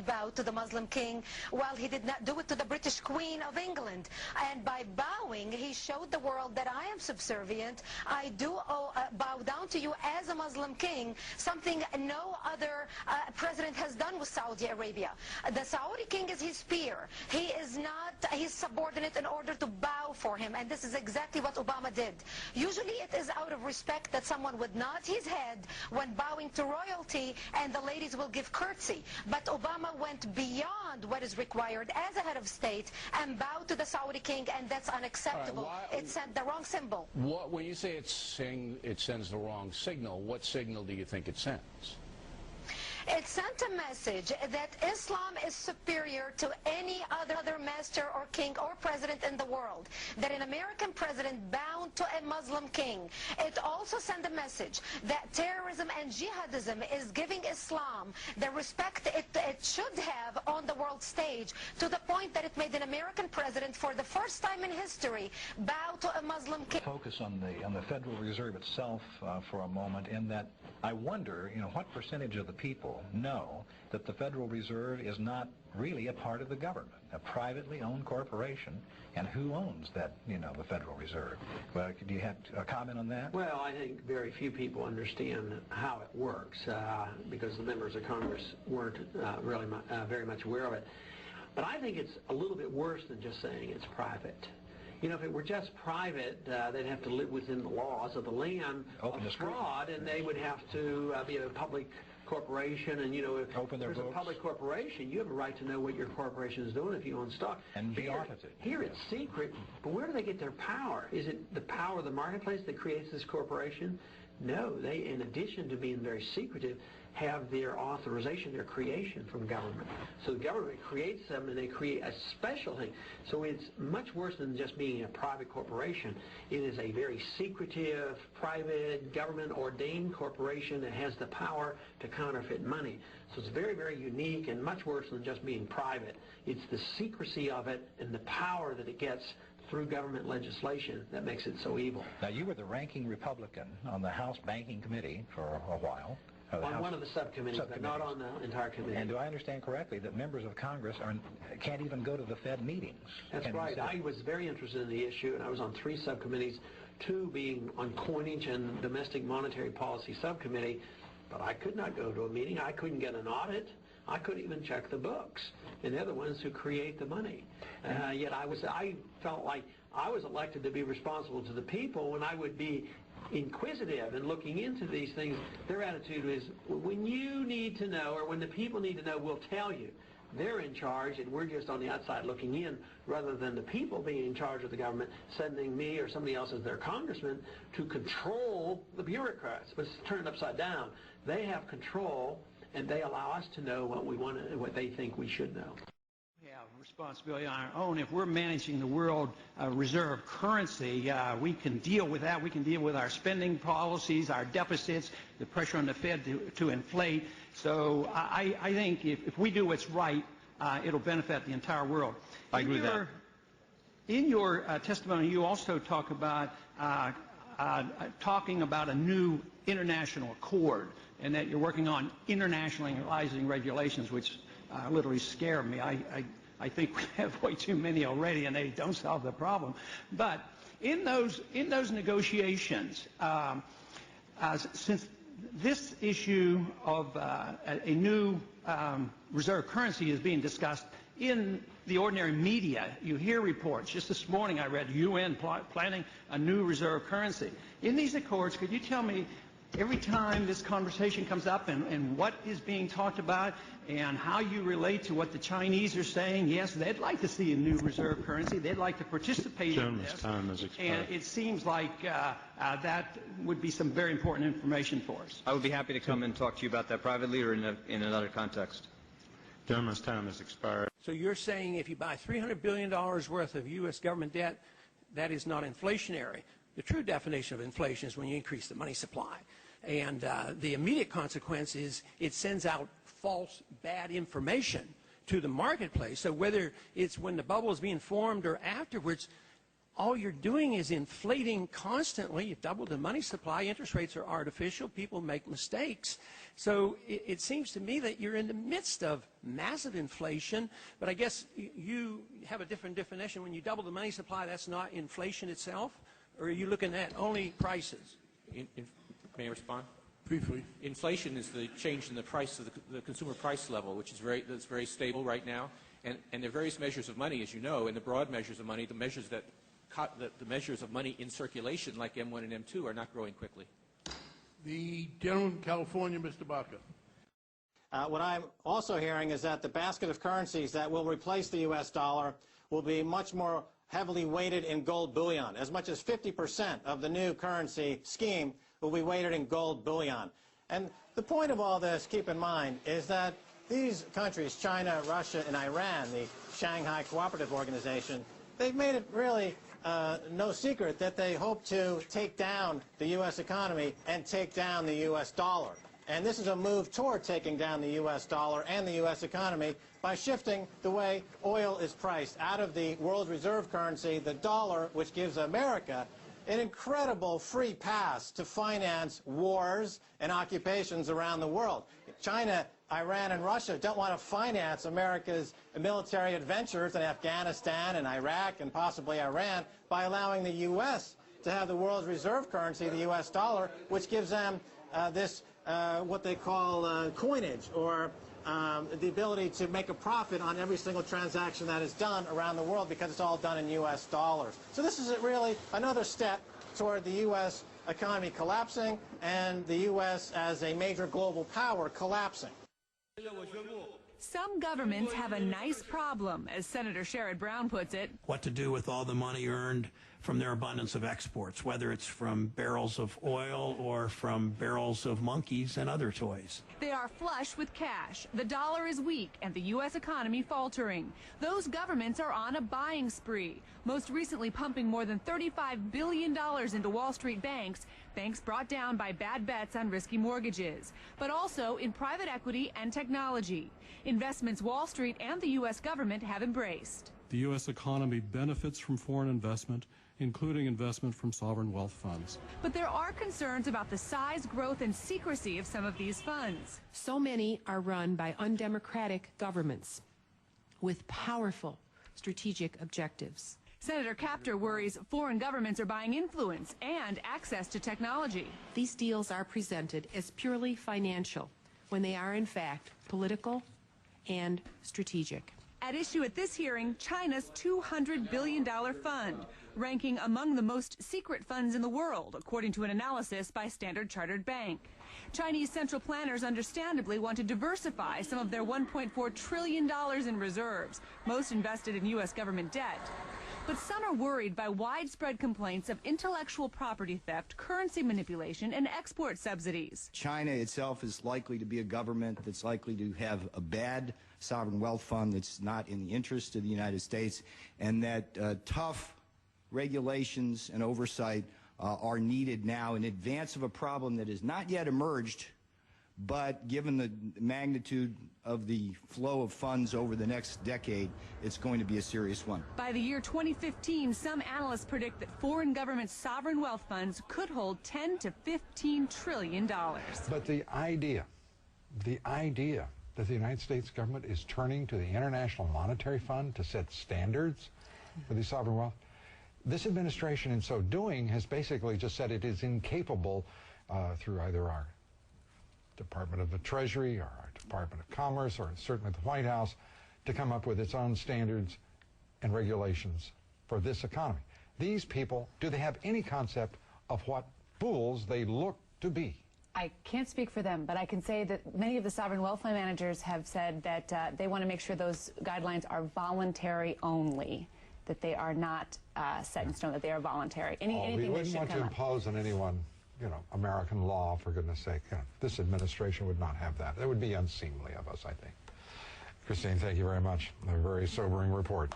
not bow to the Muslim king, while he did not do it to the British Queen of England. And by bowing, he showed the world that I am subservient. I do bow down to you as a Muslim king, something no other president has done with Saudi Arabia. The Saudi king is his peer. He is not his subordinate in order to bow for him, and this is exactly what Obama did. Usually it is out of respect that someone would nod his head when bowing to royalty, and the ladies will give curtsy. But Obama went beyond what is required as a head of state and bowed to the Saudi king, and that's unacceptable. It sent the wrong symbol. When you say it sends the wrong signal, what signal do you think it sends? It sent a message that Islam is superior to any other master or king or president in the world, that an American president bowed to a Muslim king. It also sent a message that terrorism and jihadism is giving Islam the respect it should have on the world stage, to the point that it made an American president, for the first time in history, bow to a Muslim king. Focus on the Federal Reserve itself for a moment, in that I wonder, what percentage of the people know that the Federal Reserve is not really a part of the government, a privately owned corporation, and who owns that, the Federal Reserve? Well, do you have a comment on that? Well, I think very few people understand how it works because the members of Congress weren't really very much aware of it. But I think it's a little bit worse than just saying it's private. If it were just private, they'd have to live within the laws of the land of fraud, and they would have to be a public corporation. And if there's a public corporation, you have a right to know what your corporation is doing if you own stock. And be audited. Here it's secret, but where do they get their power? Is it the power of the marketplace that creates this corporation? No, they, in addition to being very secretive, have their authorization, their creation from government. So the government creates them, and they create a special thing. So it's much worse than just being a private corporation. It is a very secretive, private, government-ordained corporation that has the power to counterfeit money. So it's very, very unique and much worse than just being private. It's the secrecy of it and the power that it gets through government legislation that makes it so evil. Now, you were the ranking Republican on the House Banking Committee for a while. On one of the subcommittees, but not on the entire committee. And do I understand correctly that members of Congress can't even go to the Fed meetings? That's right. I was very interested in the issue, and I was on 3 subcommittees, 2 being on coinage and domestic monetary policy subcommittee, but I could not go to a meeting. I couldn't get an audit. I couldn't even check the books. And they're the ones who create the money. Yet I felt like I was elected to be responsible to the people when I would be inquisitive and looking into these things. Their attitude is, when you need to know, or when the people need to know, we'll tell you. They're in charge, and we're just on the outside looking in, rather than the people being in charge of the government, sending me or somebody else as their congressman to control the bureaucrats. But it's turned upside down. They have control, and they allow us to know what we want and what they think we should know. Responsibility on our own. If we're managing the world reserve currency, we can deal with that. We can deal with our spending policies, our deficits, the pressure on the Fed to inflate. So I think if we do what's right, it'll benefit the entire world. I agree with that. In your testimony, you also talk about talking about a new international accord, and that you're working on internationalizing regulations, which literally scare me. I think we have way too many already, and they don't solve the problem. But in those negotiations, since this issue of a new reserve currency is being discussed in the ordinary media, you hear reports. Just this morning I read UN planning a new reserve currency. In these accords, could you tell me, every time this conversation comes up, and what is being talked about, and how you relate to what the Chinese are saying? Yes, they'd like to see a new reserve currency. They'd like to participate in this. And it seems like that would be some very important information for us. I would be happy to come and talk to you about that privately or in another context. Gentleman's time has expired. So you're saying if you buy $300 billion worth of U.S. government debt, that is not inflationary. The true definition of inflation is when you increase the money supply. And the immediate consequence is it sends out false, bad information to the marketplace. So whether it's when the bubble is being formed or afterwards, all you're doing is inflating constantly. You've doubled the money supply. Interest rates are artificial. People make mistakes. So it seems to me that you're in the midst of massive inflation, but I guess you have a different definition. When you double the money supply, that's not inflation itself? Or are you looking at only prices? May I respond? Briefly. Inflation is the change in the price of the consumer price level, which is that's very stable right now. And there are various measures of money, as you know, and the broad measures of money, the measures of money in circulation, like M1 and M2, are not growing quickly. The gentleman from California, Mr. Baca. What I'm also hearing is that the basket of currencies that will replace the U.S. dollar will be much more heavily weighted in gold bullion. As much as 50% of the new currency scheme will be weighted in gold bullion. And the point of all this, keep in mind, is that these countries, China, Russia, and Iran, the Shanghai Cooperative Organization, they've made it really no secret that they hope to take down the U.S. economy and take down the U.S. dollar. And this is a move toward taking down the U.S. dollar and the U.S. economy by shifting the way oil is priced out of the world reserve currency, the dollar, which gives America an incredible free pass to finance wars and occupations around the world. China, Iran, and Russia don't want to finance America's military adventures in Afghanistan and Iraq and possibly Iran by allowing the U.S. to have the world's reserve currency, the U.S. dollar, which gives them this, what they call coinage, or the ability to make a profit on every single transaction that is done around the world because it's all done in U.S. dollars. So this is really another step toward the U.S. economy collapsing and the U.S. as a major global power collapsing. Some governments have a nice problem, as Senator Sherrod Brown puts it. What to do with all the money earned from their abundance of exports, whether it's from barrels of oil or from barrels of monkeys and other toys. They are flush with cash. The dollar is weak and the U.S. economy faltering. Those governments are on a buying spree, most recently pumping more than $35 billion into Wall Street banks brought down by bad bets on risky mortgages, but also in private equity and technology, investments Wall Street and the U.S. government have embraced. The U.S. economy benefits from foreign investment, including investment from sovereign wealth funds. But there are concerns about the size, growth, and secrecy of some of these funds. So many are run by undemocratic governments with powerful strategic objectives. Senator Kaptur worries foreign governments are buying influence and access to technology. These deals are presented as purely financial when they are, in fact, political and strategitic. At issue at this hearing, China's $200 billion fund, ranking among the most secret funds in the world, according to an analysis by Standard Chartered Bank. Chinese central planners understandably want to diversify some of their $1.4 trillion in reserves, most invested in U.S. government debt. But some are worried by widespread complaints of intellectual property theft, currency manipulation, and export subsidies. China itself is likely to be a government that's likely to have a bad sovereign wealth fund that's not in the interest of the United States, and that tough regulations and oversight are needed now in advance of a problem that has not yet emerged, but given the magnitude of the flow of funds over the next decade, it's going to be a serious one. By the year 2015, some analysts predict that foreign government sovereign wealth funds could hold $10 to $15 trillion. But the idea that the United States government is turning to the International Monetary Fund to set standards for the sovereign wealth, this administration in so doing has basically just said it is incapable through either our Department of the Treasury or our Department of Commerce or certainly the White House to come up with its own standards and regulations for this economy. These people, do they have any concept of what fools they look to be? I can't speak for them, but I can say that many of the sovereign wealth fund managers have said that they want to make sure those guidelines are voluntary only, that they are not set in stone, that they are voluntary. Anything we wouldn't want to impose on anyone, American law, for goodness sake. This administration would not have that. That would be unseemly of us, I think. Christine, thank you very much. A very sobering report.